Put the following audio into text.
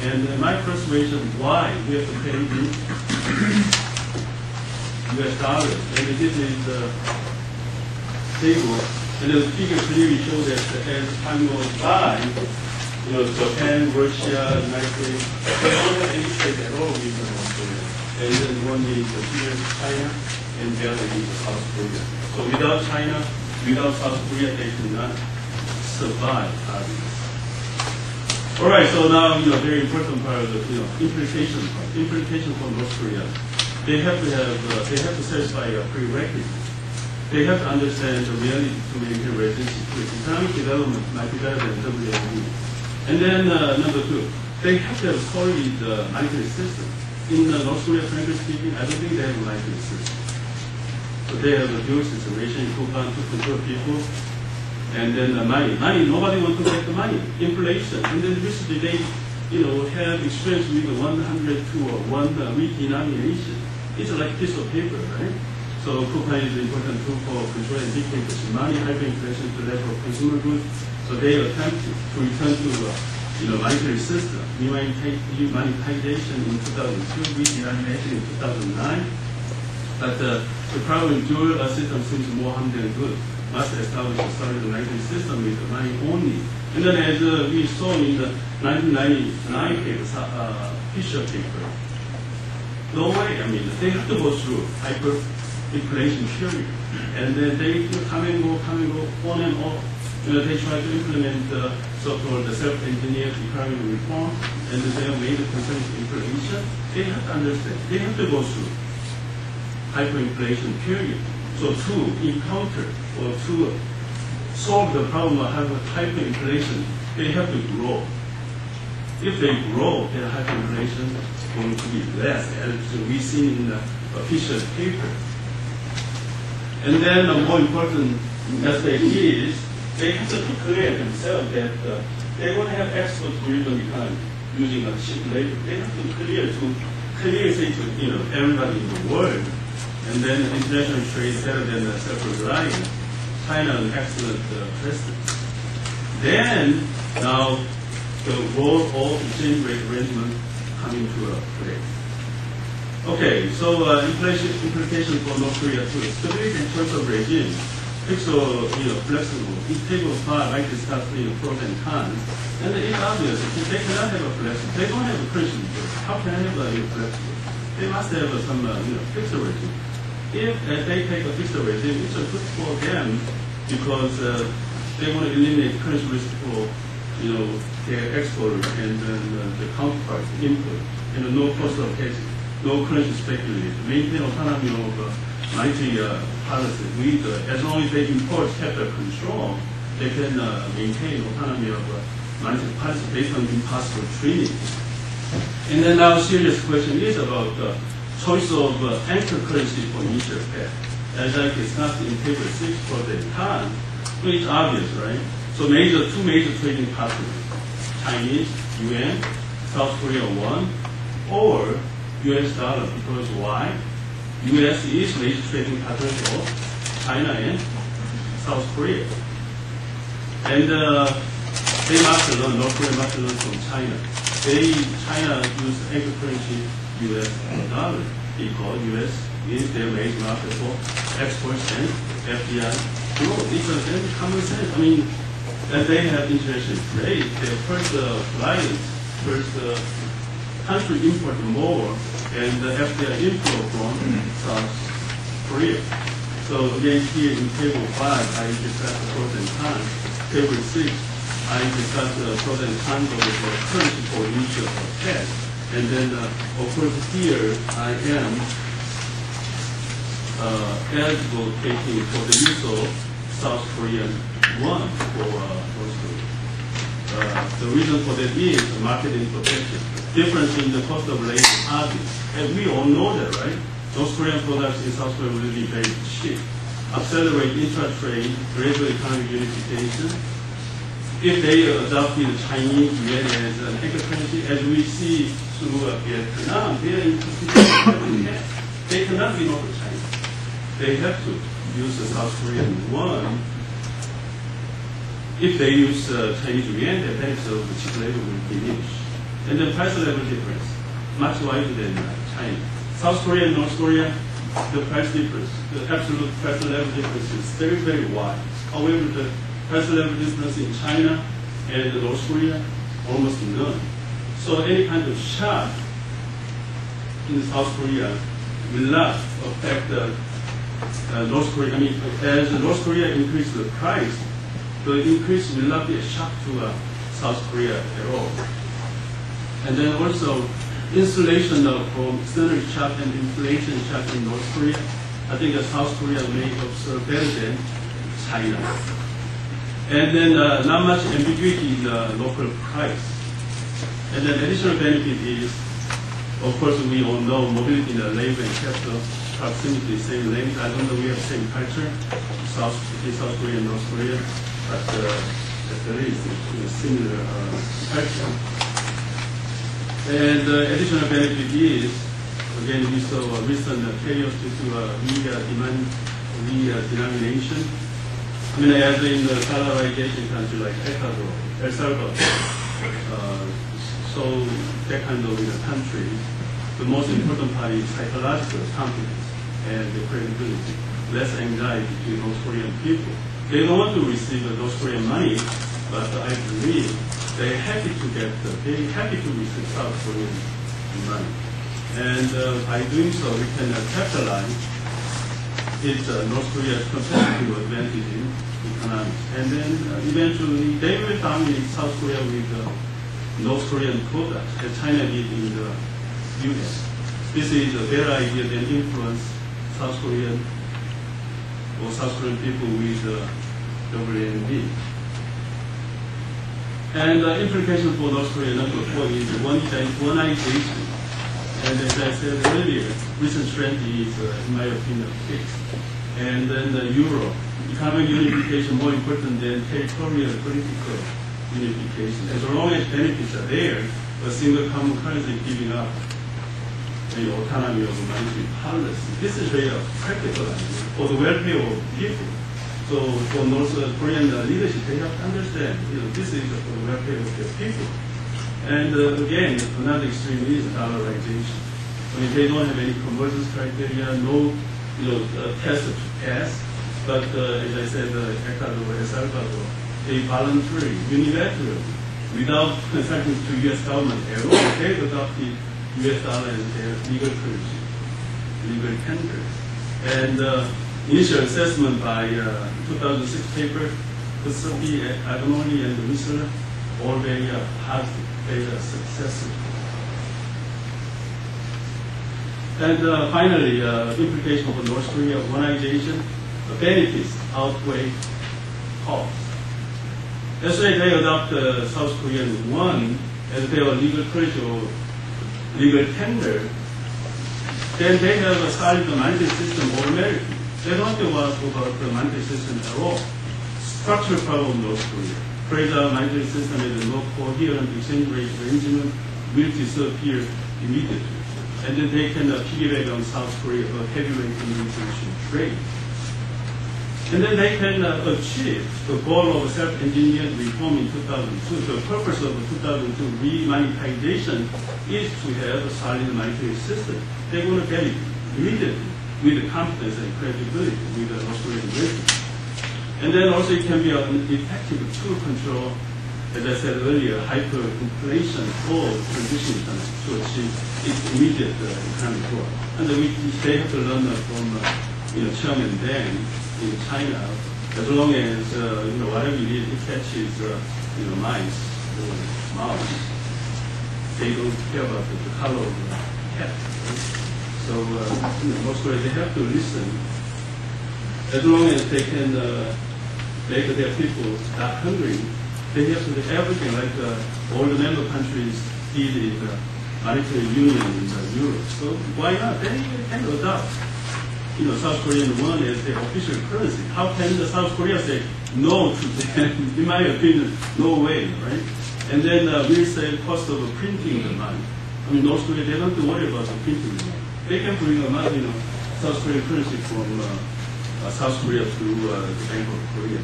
And my first question, why we have to pay in US dollars? And this is the table, and the figure clearly shows that as time goes by, Japan, Russia, United States, they don't have any trade at all with North Korea. And then one is here, China, and the other is South Korea. So without China, without South Korea, they cannot survive. All right, so now, very important part of the, implication for North Korea. They have to satisfy a prerequisite. They have to understand the reality to maintain resilience. Economic development might be better than WMD. And then number two, they have to have solid monetary system. In North Korea, frankly speaking, I don't think they have a monetary system. So they have a dual situation in Cuba to control people. And then money, nobody wants to get the money. Inflation, and then recently they, have experience with 100 to 1 week denomination. It's like a piece of paper, right? So coupon is an important tool for controlling dictators. Money, hyperinflation to level of consumer goods. So they attempt to return to, monetary system. Monetization in 2002, weak denomination in 2009. But the problem with dual system seems more harm than good. Must establish a solid monetary system with money only. And then as we saw in the 1999 paper, Fisher paper, no way, they have to go through hyperinflation period. And then they come and go, on and off. They try to implement the so-called self-engineered economic reform, and they have made a concerning inflation. They have to understand, they have to go through hyperinflation period. So to encounter or to solve the problem of hyperinflation, they have to grow. If they grow, then hyperinflation is going to be less, as we see in the official paper. And then the more important aspect is they have to declare themselves that they want to have export-driven economy using a cheap labor. They have to clearly say to everybody in the world. And then international trade is better than self-reliance. China an excellent precedent. Then, now, the role of exchange rate arrangement coming to play. Okay, so implication for North Korea too. Stability in terms of regime, fixed or flexible. In table 5, I discussed pros and cons. And it's obvious if they cannot have a flexible, they don't have a Christian. How can I have a flexible? They must have some fixed regime. If they take a fixed regime, it's good for them because they want to eliminate currency risk for their exporters and the counterpart input, and no cost of hedging, no currency speculation, maintain autonomy of monetary policy. As long as they import capital control, they can maintain autonomy of monetary policy based on impossible treaty. And then our serious question is about choice of anchor currency for initial path. As I discussed in table 6 for the cons, it's obvious, right? So two major trading partners, Chinese, yuan, South Korea won, or US dollar, because why? US is major trading partner for China and South Korea. And they must learn, North Korea must learn from China. China use anchor currency US dollar because US is their major market for exports and FDI growth. It's a common sense. That they have international trade, their first clients, country import more, and the FDI inflow from South Korea. So again, here in table 5, I discussed the pros and cons. Table 6, I discussed the pros and cons of the currency for each of the test. And then, of course, here I am eligible taking for the use of South Korean won for North Korea. The reason for that is marketing protection. Difference in the cost of labor is obvious. And we all know that, right? North Korean products in South Korea will be very cheap. Accelerate intra-trade, gradual economic unification. If they adopted Chinese yuan as an anchor currency, as we see through Vietnam, they cannot be over China. They have to use the South Korean won. If they use Chinese yuan, the benefits of the cheap labor will diminish. And then price level difference, much wider than China. South Korea and North Korea, the price difference, the absolute price level difference is very, very wide. However, the price level difference in China and North Korea, almost none. So any kind of shock in South Korea will not affect North Korea. I mean, as North Korea increases the price, the increase will not be a shock to South Korea at all. And then also, insulation from external shock and inflation shock in North Korea, I think South Korea may observe better than China. And then not much ambiguity in the local price. And then additional benefit is, of course, we all know mobility in the labor and capital proximity, same language. I don't know we have the same culture, South Korea and North Korea, but at the least it's similar culture. And additional benefit is, again, we saw recent chaos due to denomination. I mean, as in the dollarization country like Ecuador, El Salvador, so that kind of country, the most important part is psychological confidence and the credibility, less anxiety to North Korean people. They don't want to receive North Korean money, but I believe they're happy to receive South Korean money. And by doing so, we can capitalize its North Korea's competitive advantage in economics. And then eventually, they will dominate South Korea with North Korean products, as China did in the US. This is a better idea than influence South Korean people with WMD. And implication for North Korea, number 4, is oneization. And as I said earlier, recent trend is, in my opinion, fixed. And then the euro, economic unification more important than territorial political unification. As long as benefits are there, a single common currency giving up the autonomy of monetary policy. This is very practical idea for the welfare of people. So for North Korean leadership, they have to understand, this is for the welfare of the people. And again, another extreme is dollarization. I mean, they don't have any convergence criteria, no test to pass. But as I said, Ecuador, El Salvador, they voluntarily, unilaterally, without consulting to U.S. government at all, they adopted U.S. dollar as their legal currency, legal tender. And initial assessment by 2006 paper, Mukherji, Economies, and Transitional, all very positive, very successful. And finally, implication for North Korea, oneization, the benefits outweigh costs. That's why they adopt South Korean won as their legal currency or legal tender. Then they have a solid monetary system automatically. They don't have to worry about the monetary system at all. Structural problem of North Korea. Fragile monetary system with no coherent exchange rate arrangement will disappear immediately. And then they can piggyback on South Korea for heavyweight communication trade. And then they can achieve the goal of self-engineered reform in 2002. The purpose of 2002 re-monetization is to have a solid monetary system. They're going to get it immediately with the confidence and credibility with the North Korean government. And then also it can be an effective tool control, as I said earlier, hyperinflation for transition to achieve its immediate economic goal. And then they have to learn from Jeong and Deng in China, as long as whatever it is, it catches mice or mouse. They don't care about the color of the cat. Right? So North Korea, they have to listen. As long as they can make their people not hungry, they have to do everything like all the member countries did in the monetary union in Europe. So why not? They can adopt South Korean won as their official currency. How can the South Korea say no to them? In my opinion, no way, right? And then we'll say cost of printing the money. I mean, North Korea, they don't have to worry about the printing the money. They can bring the money, South Korean currency from South Korea to the Bank of Korea.